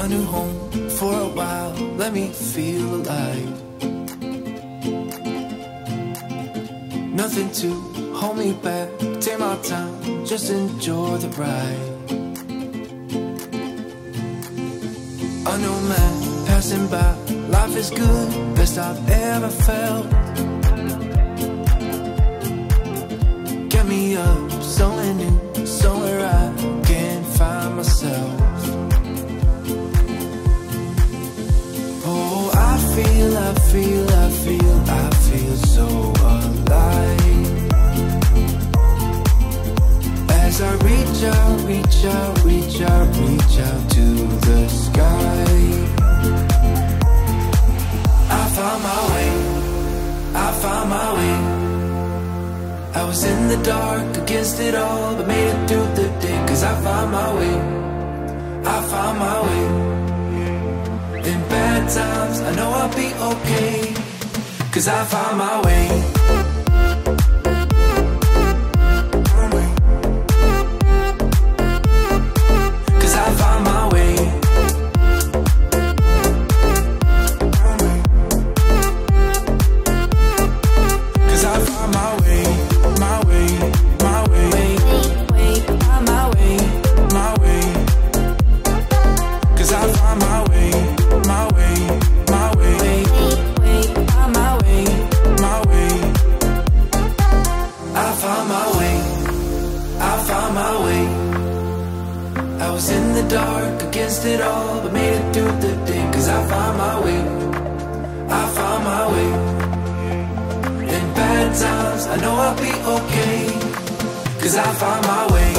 a new home for a while, let me feel alive. Nothing to hold me back, take my time, just enjoy the ride. A new man passing by, life is good, best I've ever felt. Get me up, somewhere new, somewhere I can find myself. Oh, I feel so alive. As I reach out, reach out, reach out, reach out to the sky. I found my way, I found my way. I was in the dark, against it all, but made it through the day. Cause I found my way, I found my way. In bad times, I know I'll be okay. Cause I found my way. Cause I found my way. Cause I found my way, my way, my way. My way, my way. Cause I found my way, my way, my way. My way, my way. I found my way, I found my way. I was in the dark, against it all, but made it through the day. Cause I found my way, I found my way. In bad times, I know I'll be okay. Cause I found my way.